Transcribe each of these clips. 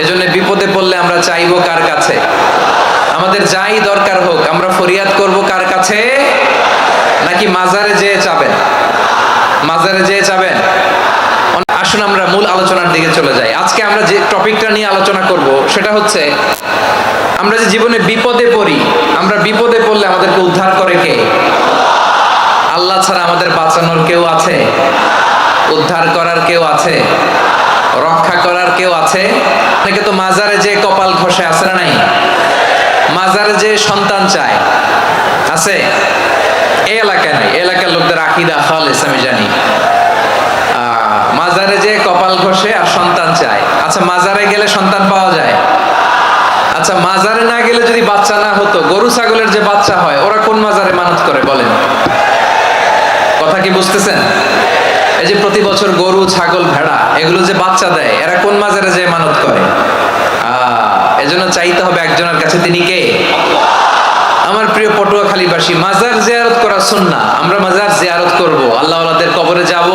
এজন্য বিপদে পড়লে আমরা চাইবো কার কাছে? আমাদের যাই দরকার হোক আমরা ফরিয়াদ করব কার কাছে? নাকি মাজারে যেয়ে চাবেন? মাজারে যেয়ে চাবেন? আসুন আমরা মূল আলোচনার দিকে চলে যাই। আজকে আমরা যে টপিকটা নিয়ে আলোচনা করব সেটা হচ্ছে, আমরা যে জীবনে বিপদে পড়ি, আমরা বিপদে পড়লে আমাদেরকে উদ্ধার করে কে? আল্লাহ ছাড়া আমাদের বাঁচানোর কেউ আছে? উদ্ধার করার কেউ আছে? রক্ষা করার কেউ আছে? অনেকে তো মাজারে যে কপাল ঘষে, আছে না নাই? মাজারে যে সন্তান চায়, আছে? এই এলাকায় নাই, এলাকার লোকদের আকীদা খালেস আমি জানি। মাজারে যে কপাল ঘষে আর সন্তান চায়। আচ্ছা, মাজারে গেলে সন্তান পাওয়া যায়? আচ্ছা, মাজারে না গেলে যদি বাচ্চা না হতো, গরু ছাগলের যে বাচ্চা হয় ওরা কোন মাজারে মানত করে বলেন? কথা কি বুঝতেছেন? এই যে প্রতি বছর গরু ছাগল ভেড়া এগুলো যে বাচ্চা দেয়, এরা কোন মাজারে যে মানত করে? এজন্য চাইতে হবে একজনের কাছে, তিনি কে? আমার প্রিয় পটুয়াখালীবাসী, মাজার জিয়ারত করা সুন্নাহ। আমরা মাজার জিয়ারত করব, আল্লাহ ওয়ালাদের কবরে যাব,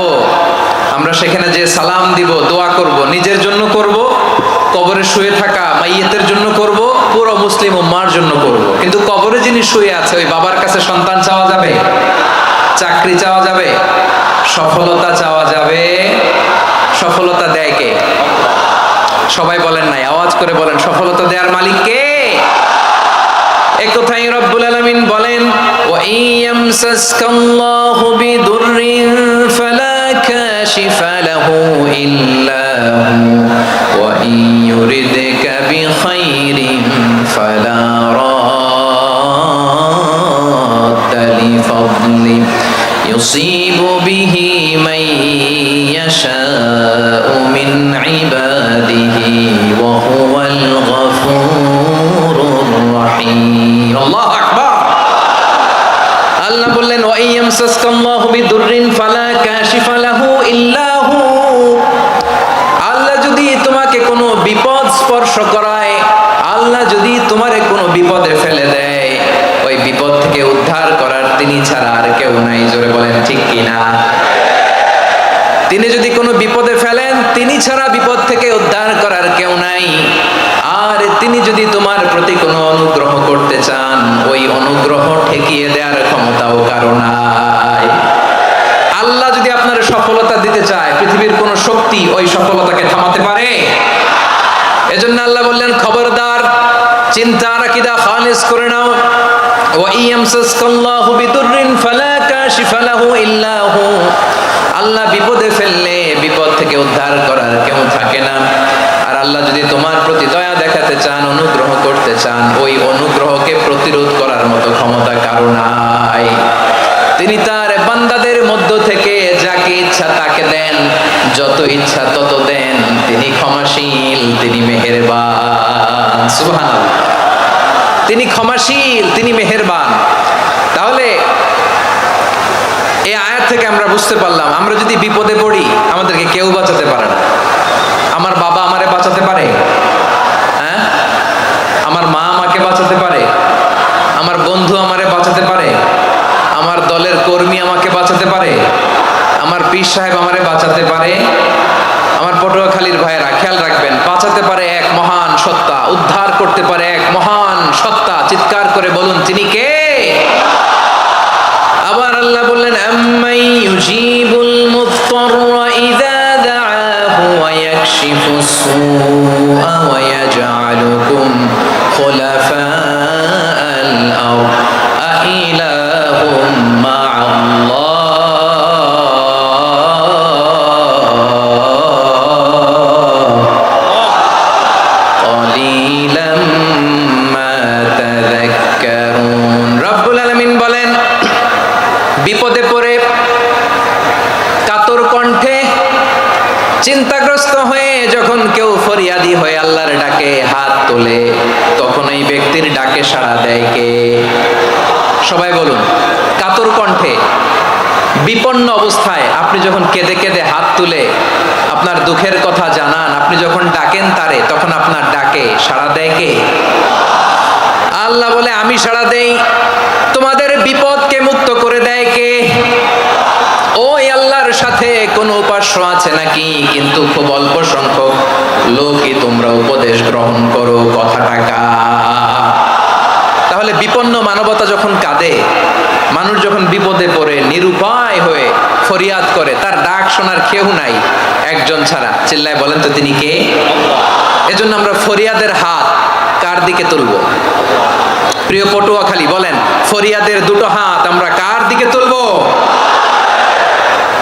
আমরা সেখানে যে সালাম দিব, দোয়া করব, নিজের জন্য করব, কবরে শুয়ে থাকা মাইয়েতের জন্য করব, পুরো মুসলিম উম্মার জন্য করব। কিন্তু কবরে যিনি শুয়ে আছে ওই বাবার কাছে সন্তান চাওয়া যাবে? চাকরি চাওয়া যাবে? সফলতা চাওয়া যাবে? সফলতা দেয় কে? সবাই বলেন নাই, আওয়াজ করে বলেন, সফলতা দেওয়ার মালিক কে? এক কথাই রব্বুল আলামিন বলেন, ওয়া ইয়ামসাসকাল্লাহু বিদুররিন ফালা কাশিফা লাহু ইল্লা হু ওয়া ইয়ুরিদকা বিখাইরিন ফালা রাদ্দা লিফাদলি ইউসিবু বিহি মান ইয়াশাউ মিন ইবাদিহি ওয়া হুয়াল গফুরুর রহিম। আল্লাহু আকবার। আল্লাহ বললেন, ওয়া ইয়ামসাসকাল্লাহু বিদুররিন ফালা কাশিফা লাহু ইল্লা হু। আল্লাহ যদি তোমাকে কোনো বিপদ স্পর্শ করায়, আল্লাহ যদি তোমারে কোনো বিপদে ফেলে দেয়, ওই বিপদ থেকে উদ্ধার করার তিনি ছাড়া আর কেউ নাই। জোরে বলেন ঠিক কিনা? তিনি যদি কোনো বিপদে ফেলেন, তিনি ছাড়া বিপদ থেকে উদ্ধার করার কেউ নাই। আর তিনি যদি তোমার প্রতি কোনো অনুগ্রহ করতে চান, ওই অনুগ্রহ ঠেকিয়ে দেওয়ার ক্ষমতাও কারো নাই। আল্লাহ যদি আপনার সফলতা দিতে চায়, পৃথিবীর কোন শক্তি ওই সফলতাকে থামাতে পারে? এজন্য আল্লাহ বললেন, খবরদার, চিন্তার আকীদা খালিস করে নাও। ওয়া ইয়ামসাসকাল্লাহু বিদুররিন ফালা কাশিফা লাহু ইল্লা হু। আল্লাহ বিপদে ফেললে বিপদ থেকে উদ্ধার করার কেউ থাকে না। আর আল্লাহ যদি তোমার প্রতি দয়া দেখাতে চান, অনুগ্রহ করতে চান, ওই অনুগ্রহকে প্রতিরোধ করার মতো ক্ষমতা কারো নাই। তিনি তার বান্দাদের মধ্য থেকে যাকে ইচ্ছা তাকে দেন, যত ইচ্ছা তত দেন। তিনি ক্ষমাশীল, তিনি মেহেরবান। সুবহানাল্লাহ। তিনি ক্ষমাশীল, তিনি মেহেরবান। তাহলে এই আয়াত থেকে আমরা বুঝতে পারলাম, আমরা যদি বিপদে পড়ি আমাদেরকে কেউ বাঁচাতে পারে না। আমার বাবা আমারে বাঁচাতে পারে? হ্যাঁ? আমার মা আমাকে বাঁচাতে পারে? আমার বন্ধু আমারে বাঁচাতে পারে? আমার দলের কর্মী আমাকে বাঁচাতে পারে? আমার পীর সাহেব আমারে বাঁচাতে পারে? আমার পটুয়াখালীর ভাইয়েরা খেয়াল রাখবেন, বাঁচাতে পারে এক মহান সত্তা, উদ্ধার করতে পারে এক মহান সত্তা। চিৎকার করে বলুন, তিনি কে? আবার আল্লাহ বললেন, আম্মাই ইউজিবুল মুফতাররা ইযা দাআহু ওয়া ইয়াকশিফুস সুআ ওয়া ইয়াজআলুকুম খুলাফাআল আরদ আইলাহুম মা'আল্লাহ ক্বালিলাম মা তাযাক্কারুন। রব্বুল আলামিন বলেন, বিপদে পড়ে কাতর কণ্ঠে চিন্তাগ্রস্ত হয়ে যখন কেউ ফরিয়াদি হয়ে আল্লাহর ডাকে হাত তোলে, তখন এই ব্যক্তির ডাকে সাড়া দেয় কে? সবাই বলুন। কাতর কণ্ঠে বিপন্ন অবস্থায় আপনি যখন কেঁদে কেঁদে হাত তুলে আপনার দুঃখের কথা জানান, আপনি যখন ডাকেন তারে, তখন আপনার ডাকে সাড়া দেয় কে? আল্লাহ বলে, আমি সাড়া দেই। তোমাদের বিপদকে মুক্ত করে দেয় কে? ওই আল্লাহর সাথে কোন উপাস্য আছে নাকি? কিন্তু খুব অল্প সংখ্যক লোকই তোমরা উপদেশ কেউ নাই একজন ছাড়া, চিল্লায় বলেন তো তিনি কে? এজন্য আমরা ফরিয়াদের হাত কার দিকে তুলবো? প্রিয় পটুয়াখালী বলেন, ফরিয়াদের দুটো হাত আমরা কার দিকে তুলবো?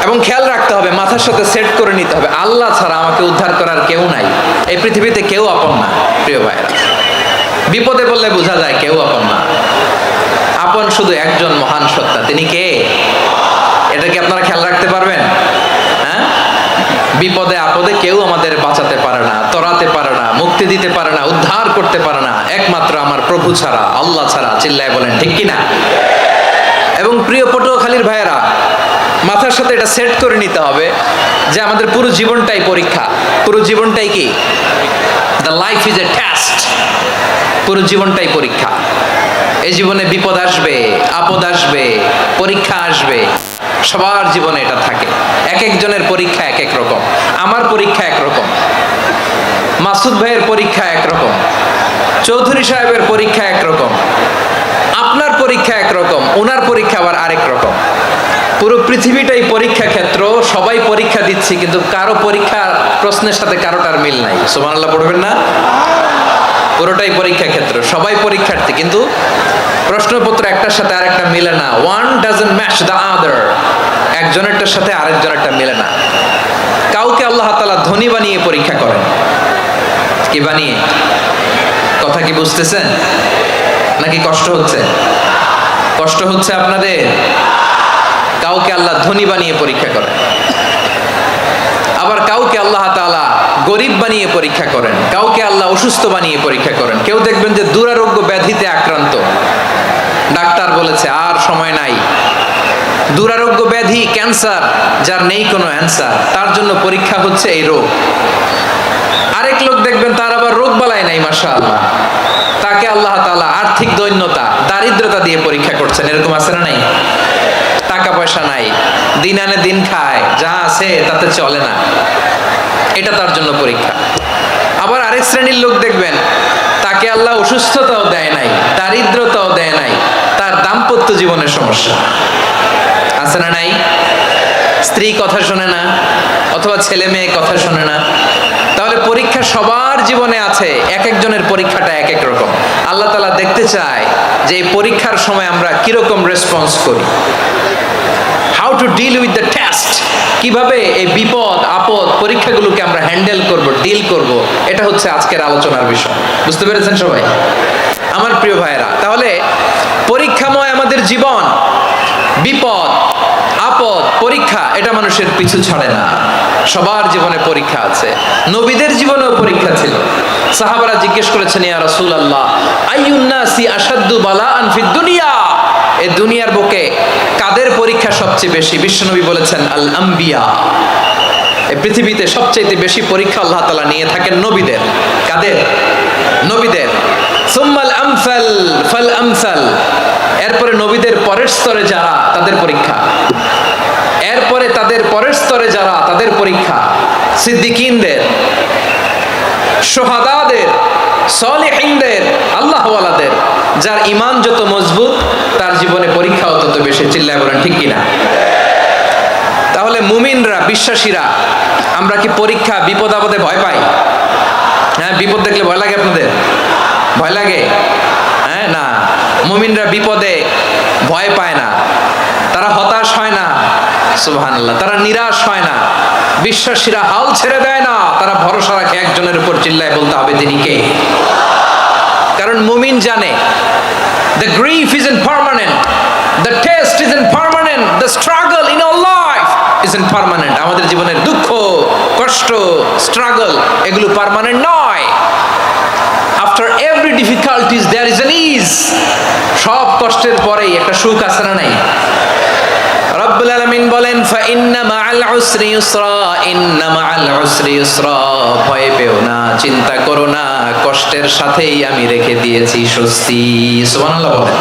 এবং খেয়াল রাখতে হবে, মাথার সাথে সেট করে নিতে হবে, আল্লাহ ছাড়া আমাকে উদ্ধার করার কেউ নাই। এই পৃথিবীতে কেউ আপন না প্রিয় ভাইরা। বিপদে বললে বোঝা যায় কেউ আপন না। আপন শুধু একজন মহান সত্তা, তিনি কে? এটা কি আপনারা খেয়াল রাখতে পারবেন? হ্যাঁ, বিপদে আপদে কেউ আমাদের বাঁচাতে পারে না, তরাতে পারে না, মুক্তি দিতে পারে না, উদ্ধার করতে পারে না, একমাত্র আমার প্রভু ছাড়া, আল্লাহ ছাড়া। চিল্লায় বলেন ঠিক কিনা? এবং প্রিয় পটুয়াখালীর ভাইয়েরা, মাথার সাথে এটা সেট করে নিতে হবে যে আমাদের পুরো জীবনটাই পরীক্ষা। পুরো জীবনটাই কি? The life is a test. পুরো জীবনটাই পরীক্ষা। এই জীবনে বিপদ আসবে, আপদ আসবে, পরীক্ষা আসবে, সবার জীবনে এটা থাকে। এক একজনের পরীক্ষা এক এক রকম। আমার পরীক্ষা একরকম, মাসুদ ভাইয়ের পরীক্ষা একরকম, চৌধুরী সাহেবের পরীক্ষা একরকম, আপনার পরীক্ষা একরকম, ওনার পরীক্ষা আবার আরেক রকম। পুরো পৃথিবীটাই পরীক্ষা ক্ষেত্র, সবাই পরীক্ষা দিচ্ছি, কিন্তু কারো পরীক্ষার প্রশ্নের সাথে কারোটার মিল নাই। সুবহানাল্লাহ পড়বেন না? পুরোটাই পরীক্ষা ক্ষেত্র, সবাই পরীক্ষার্থী, কিন্তু প্রশ্নপত্র একটার সাথে আরেকটা মিলে না। One doesn't match the other. একজনেরটার সাথে আরেকজনেরটা মিলে না। কাউকে আল্লাহ তাআলা ধনী বানিয়ে পরীক্ষা করেন। কি বানিয়ে? কথা কি বুঝতেছেন নাকি কষ্ট হচ্ছে? কষ্ট হচ্ছে আপনাদের? কাউকে আল্লাহ ধনী বানিয়ে পরীক্ষা করেন, আবার কাউকে আল্লাহ তাআলা গরিব বানিয়ে পরীক্ষা করেন, কাউকে আল্লাহ অসুস্থ বানিয়ে পরীক্ষা করেন। কেউ দেখবেন যে দুরারোগ্য ব্যাধিতে আক্রান্ত, ডাক্তার বলেছে আর সময় নাই, দুরারোগ্য ব্যাধি, ক্যান্সার, যার নেই কোনো অ্যান্সার, তার জন্য পরীক্ষা হচ্ছে এই রোগ। আরেক লোক দেখবেন তার আবার রোগ বালাই নাই, মাশাআল্লাহ, তাকে আল্লাহ তাআলা আর্থিক দৈন্যতা, দারিদ্রতা দিয়ে পরীক্ষা করছেন। এরকম আছে না নাই? টাকা পয়সা নাই, দিন আনে দিন খায়, যা আছে তাতে চলে না, এটা তার জন্য পরীক্ষা। আবার আরেক শ্রেণীর লোক দেখবেন তাকে আল্লাহ অসুস্থতাও দেয় নাই, দারিদ্রতাও দেয় নাই, তার দাম্পত্য জীবনের সমস্যা আছে না নাই? স্ত্রী কথা শোনে না, অথবা ছেলে মেয়ে কথা শোনে না। তাহলে পরীক্ষা সবার জীবনে আছে, এক একজনের পরীক্ষাটা এক এক রকম। আল্লাহ তাআলা দেখতে চায় যে এই পরীক্ষার সময় আমরা কিরকম রেসপন্স করি। How to deal with the test, কিভাবে এই বিপদ আপদ পরীক্ষাগুলোকে আমরা হ্যান্ডেল করব, ডিল করব, এটা হচ্ছে আজকের আলোচনার বিষয়। বুঝতে পেরেছেন সবাই আমার প্রিয় ভাইয়েরা? তাহলে পরীক্ষাময় আমাদের জীবন, বিপদ আপদ পরীক্ষা, এটা মানুষের পিছু ছাড়ে না। সবার জীবনে পরীক্ষা আছে, নবীদের জীবনেও পরীক্ষা ছিল। সাহাবারা জিজ্ঞেস করেছেন, ইয়া রাসূলুল্লাহ, আইয়ুন নাসি আশাদ্দু বালাআন ফিদ দুনিয়া, এই দুনিয়ার বুকে কাদের পরীক্ষা সবচেয়ে বেশি? বিশ্বনবী বলেছেন, আল আম্বিয়া। এই পৃথিবীতে সবচেয়ে বেশি পরীক্ষা আল্লাহ তাআলা নিয়ে থাকেন নবীদের। কাদের? নবীদের। সুম্মাল আমসাল ফাল আমসাল, এরপরে নবীদের পরের স্তরে যারা, তাদের পরীক্ষা। এরপরে তাদের পরের স্তরে যারা, তাদের পরীক্ষা। সিদ্দিকিনদের, শুহাদাদের, সলিহিনদের, আল্লাহওয়ালাদের। যার ঈমান যত মজবুত, তার জীবনে পরীক্ষাও তত বেশি। চিল্লায় বলেন ঠিক কিনা? তাহলে মুমিনরা, বিশ্বাসীরা, আমরা কি পরীক্ষা বিপদ আপদে ভয় পাই? হ্যাঁ, বিপদ দেখলে ভয় লাগে আপনাদের? ভয় লাগে? হ্যাঁ, না, মুমিনরা বিপদে ভয় পায় না, তারা হতাশ হয় না, সুবহানাল্লাহ, তারা নিরাশ হয় না। বিশ্বাসীরা হাল ছেড়ে দেয় না, তারা ভরসা রাখে একজনের উপর। চিল্লায় বলতে হবে তিনি কে? কারণ মুমিন জানে the grief isn't permanent, the test isn't permanent, the struggle in our life isn't permanent. আমাদের জীবনের দুঃখ, কষ্ট, স্ট্রাগল, এগুলো পার্মানেন্ট নয়। After every difficulties there is an ease. সব কষ্টের পরেই একটা সুখ আছে না নাই? রব্বুল আলামিন বলেন, ফাইন্না মাআল উসরি ইউসরা, ইন্না মাআল উসরি ইউসরা, ভয় পেও না, চিন্তা করো না, কষ্টের সাথেই আমি রেখে দিয়েছি স্বস্তি। সুবহানাল্লাহ বলেন।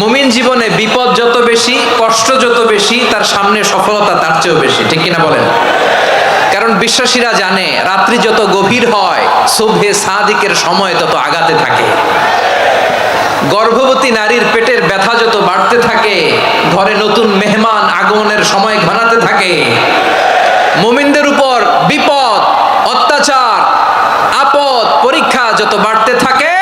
মুমিন জীবনে বিপদ যত বেশি, কষ্ট যত বেশি, তার সামনে সফলতা তার চেয়েও বেশি। ঠিক কিনা বলেন? কারণ বিশ্বাসীরা জানে রাত্রি যত গভীর হয়, সুবহে সাদিকের সময় তত আগাতে থাকে। গর্ভবতী নারীর পেটের ব্যথা যত বাড়তে থাকে, ঘরে নতুন মেহমান আগমনের সময় ঘনাতে থাকে, মুমিনদের উপর বিপদ, অত্যাচার, আপদ, পরীক্ষা যত বাড়তে থাকে,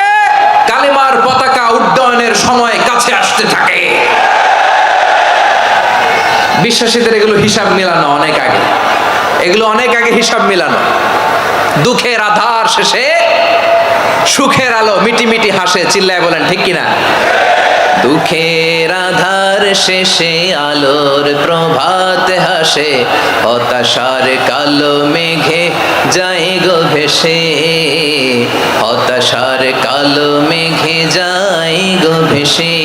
কালিমার পতাকা উড্ডয়নের সময় কাছে আসতে থাকে। বিশ্বাসীদের এগুলো হিসাব মিলানো অনেক আগে, এগুলো অনেক আগে হিসাব মিলানো। দুঃখের আধার শেষে সুখের আলো মিটি মিটি হাসে, চিল্লায় বলেন ঠিক কিনা? দুঃখের আধার শেষে আলোর প্রভাত হাসে, হতাশার কালো মেঘে যায় গো ভেসে, হতাশার কালো মেঘে যায় গো ভেসে।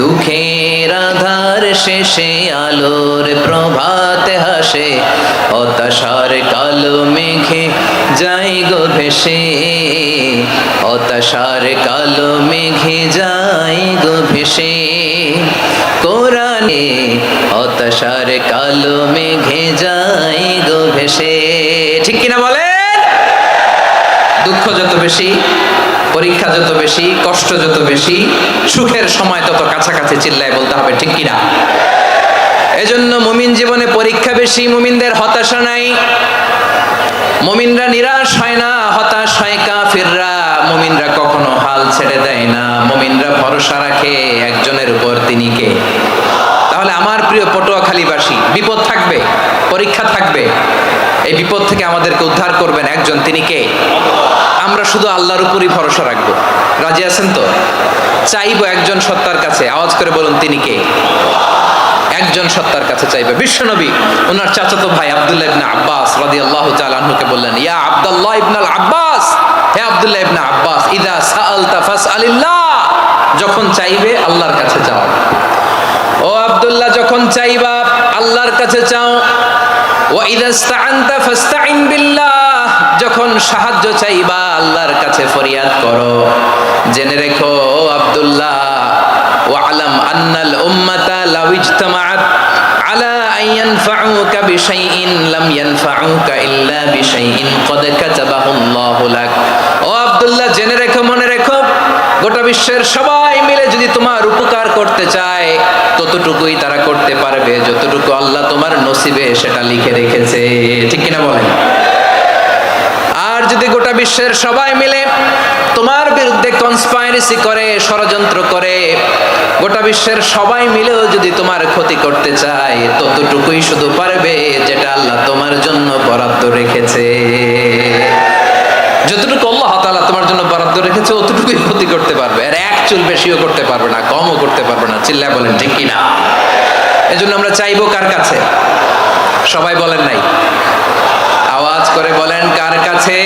দুঃখের আধার শেষে আলোর প্রভাত হাসে, হতাশার কালো মেঘে যায় গো ভেসে, হতাশার কালো মেঘে যায় গো ভেসে। কোরআনে হতাশার কালো মেঘে যায় গো ভেসে। ঠিক কিনা বলেন? দুঃখ যত বেশি, পরীক্ষা যত বেশি, কষ্ট যত বেশি, সুখের সময় তত কাছাকাছি, চিল্লায় বলতে হবে ঠিক কিনা? এজন্য মুমিন জীবনে পরীক্ষা বেশি, মুমিনদের হতাশা নাই। মুমিনরা নিরাশ হয় না, হতাশ হয় কাফিররা। মুমিনরা কখনো হাল ছেড়ে দেয় না, মুমিনরা ভরসা রাখে একজনের উপর, তিনি কে? তাহলে আমার প্রিয় পটুয়াখালীবাসী, বিপদ থাকবে, পরীক্ষা থাকবে, এই বিপদ থেকে আমাদেরকে উদ্ধার করবেন একজন, তিনি কে? আমরা শুধু আল্লাহর উপরই ভরসা রাখবো। রাজি আছেন তো? চাইবো একজন সত্তার কাছে, আওয়াজ করে বলুন তিনি কে? একজন সত্তার কাছে চাইবে। বিশ্বনবী ওনার চাচাতো ভাই আব্দুল্লাহ ইবনে আব্বাস রাদিয়াল্লাহু তাআলা আনহুকে বললেন, ইয়া আব্দুল্লাহ ইবনুল আব্বাস, হে আব্দুল্লাহ ইবনে আব্বাস, ইযা সাআলতা ফাসআলিল্লাহ, যখন চাইবে আল্লাহর কাছে চাও। ও আব্দুল্লাহ, যখন চাইবা আল্লাহর কাছে চাও। ওয়া ইযা ইসতাআনতা ফাসতাইন বিল্লাহ, যখন সাহায্য চাইবা আল্লাহর কাছে ফরিয়াদ করো। জেনে রেখো ও আব্দুল্লাহ, ওয়া'লাম আন্নাল উম্মাতা লাউ ইজতামাআত আলা আন ইয়ানফাউকা বিশাইইন লাম ইয়ানফাউকা ইল্লা বিশাইইন ক্বাদ কাতাবাহু আল্লাহু লাক। ও আব্দুল্লাহ, জেনে রেখো, মনে রেখো, গোটা বিশ্বের সবাই মিলে যদি তোমার উপকার করতে চায়, ততটুকুই তারা করতে পারবে যতটুকু আল্লাহ তোমার নসিবে সেটা লিখে রেখেছে। ঠিক কিনা বলেন? আর যদি গোটা বিশ্বের সবাই মিলে তোমার বিরুদ্ধে কনস্পাইরেসি করে, ষড়যন্ত্র করে, গোটা বিশ্বের সবাই মিলেও যদি তোমার ক্ষতি করতে চায়, ততটুকুই শুধু পারবে যেটা আল্লাহ তোমার জন্য বরাদ্দ রেখেছে। যতটুকু আল্লাহ তাআলা তোমার জন্য বরাদ্দ রেখেছে অতটুকুই ক্ষতি করতে পারবে, আর এক চুল বেশিও করতে পারবে না, কমও করতে পারবে না। চিল্লায় বলেন ঠিক কিনা? এজন্য আমরা চাইবো কার কাছে? সবাই বলেন নাই, আওয়াজ করে বলেন কার কাছে?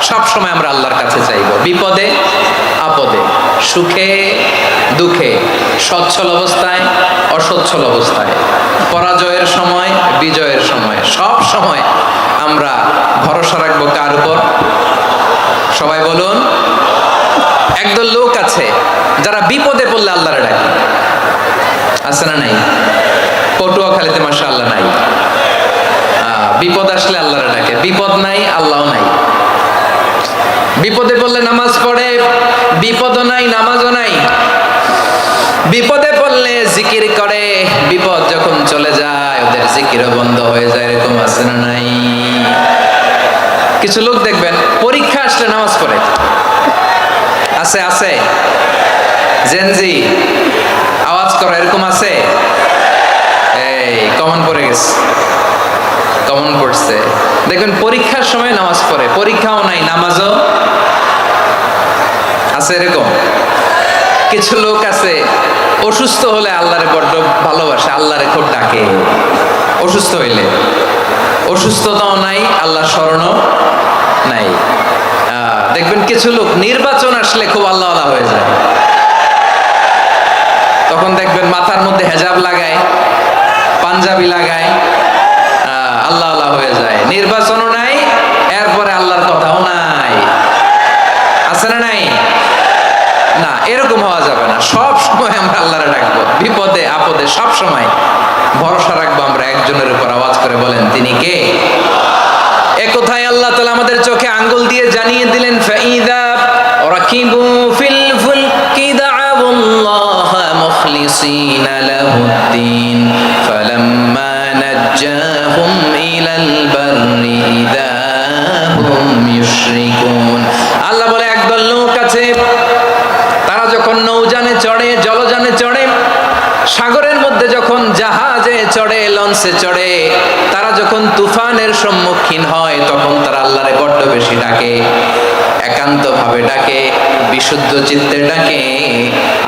সব সময় আমরা আল্লাহর কাছে চাইবো, বিপদে আপদে, সুখে দুঃখে, সচ্ছল অবস্থায় অসচ্ছল অবস্থায়, পরাজয়ের সময় বিজয়ের সময়, সব সময় আমরা ভরসা রাখবো কার উপর? সবাই বলুন। একদল লোক আছে যারা বিপদে পড়লে আল্লাহরে ডাকে, আছে না নাই? পটুয়াখালীতে মাশাআল্লাহ নাই। বিপদ আসলে আল্লাহরে ডাকে, বিপদ নাই আল্লাহও নাই। বিপদে পড়লে নামাজ পড়ে, বিপদও নাই নামাজও নাই। বিপদে পড়লে জিকির করে, বিপদ যখন চলে যায় ওদের জিকিরও বন্ধ হয়ে যায়। এরকম আছে না নাই? কিছু লোক দেখবেন পরীক্ষা আসলে নামাজ পড়ে, আছে আছে। জেনজি আওয়াজ করো, এরকম আছে? এই কমন পড়ে গেছে, কমন পড়ছে। দেখবেন পরীক্ষার সময় নামাজ পড়ে, পরীক্ষাও নাই নামাজও আছে। এরকম কিছু লোক আছে অসুস্থ হলে আল্লাহরে বড্ড ভালোবাসে, আল্লাহরে খুব ডাকে। অসুস্থ হইলে অসুস্থতাও নাই, আল্লাহ স্মরণও নাই। দেখবেন কিছু লোক নির্বাচন আসলে খুব আল্লাহওয়ালা হয়ে যায়, তখন দেখবেন মাথার মধ্যে হেজাব লাগায়, পাঞ্জাবি লাগায়, আল্লাহওয়ালা হয়ে যায়। নির্বাচনও নাই, এরপরে আল্লাহর কথাও নাই। আছে না নাই? না, এরকম হওয়া যাবে না। সব সময় আমরা আল্লাহরে ডাকবো, বিপদে আপদে সব সময় ভরসা রাখবো আমরা একজনের উপর। আওয়াজ করে বলেন তিনি কে? এ কথাই আল্লাহ তাআলা আমাদের চোখে আঙ্গুল দিয়ে জানিয়ে দিলেন, ফাইদা مخلصين له الدين فلما نجاهم إلى البر إذا هم يشركون আল্লাহ বলে একদল লোক আছে তারা যখন নৌযানে চড়ে জলযানে চড়ে সাগরের মধ্যে যখন জাহাজে চড়ে লঞ্চে চড়ে তারা যখন তুফানের সম্মুখীন হয় তখন তারা আল্লাহরে বড্ড বেশি ডাকে একান্ত ভাবে ডাকে বিশুদ্ধ চিত্তে ডাকে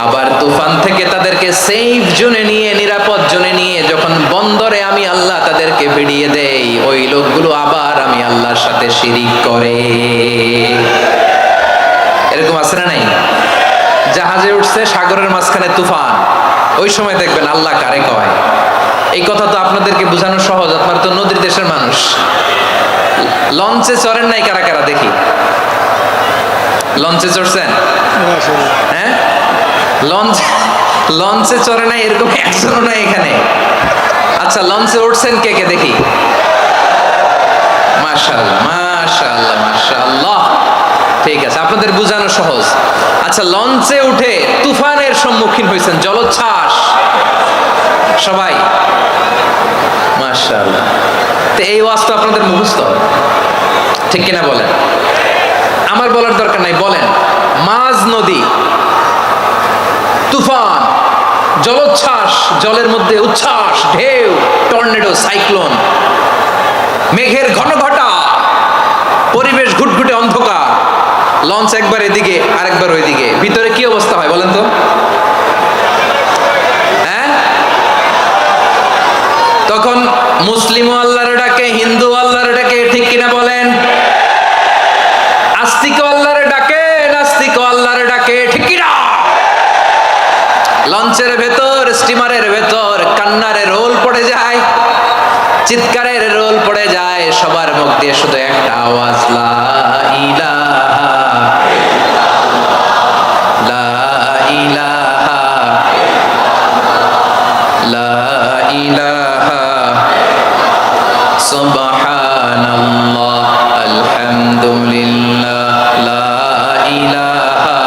আবার তুফান থেকে তাদেরকে সেফ জোনে নিয়ে নিরাপদ জোনে নিয়ে যখন বন্দরে আমি আল্লাহ তাদেরকে ভিড়িয়ে দেই ওই লোকগুলো আবার আমি আল্লাহর সাথে শিরিক করে এরকম আছে না নাই জাহাজে উঠছে সাগরের মাঝখানে তুফান ওই সময় দেখবেন আল্লাহ কারে কয় এই কথা তো আপনাদেরকে বোঝানো সহজ আপনারা তো নদীর দেশের মানুষ লঞ্চে চড়েন নাই কারা কারা দেখি লঞ্চে চড়ছেন হ্যাঁ লঞ্চে চড়ে নাই এরকম একজনও নাই এখানে আচ্ছা লঞ্চে উঠছেন কে কে দেখি মাশাআল্লাহ মাশাআল্লাহ মাশাআল্লাহ ঠিক আছে আপনাদের বোঝানো সহজ আচ্ছা লঞ্চে উঠে তুফানের সম্মুখীন হয়েছেন জলোচ্ছ্বাস সবাই মাশাআল্লাহ তো এই ওয়াজ তো আপনাদের মুখস্থ ঠিক কিনা বলেন আমার বলার দরকার নাই বলেন মাঝ নদী তুফান জলোচ্ছ্বাস জলের মধ্যে উচ্ছ্বাস ঢেউ টর্নেডো সাইক্লোন মেঘের ঘনঘটা পরিবেশ ঘুটঘুটে অন্ধকার লঞ্চ একবার এদিকে আরেকবার ওইদিকে ভিতরে কি অবস্থা হয় বলেন তো হ্যাঁ তখন মুসলিম আল্লাহর ডাকে হিন্দু আল্লাহর ডাকে ঠিক কিনা বলেন আস্তিক আল্লাহর ডাকে নাস্তিক আল্লাহর ডাকে ঠিক কিনা লঞ্চের ভেতর স্টিমারের ভেতর কান্নারে রোল পড়ে যায় চিৎকারের রোল পড়ে যায় সবার মুখ দিয়ে শুধু একটা আওয়াজ লা ইলাহা লা ইলাহা লা ইলাহা সুবহানাল্লাহ আলহামদুলিল্লাহ লা ইলাহা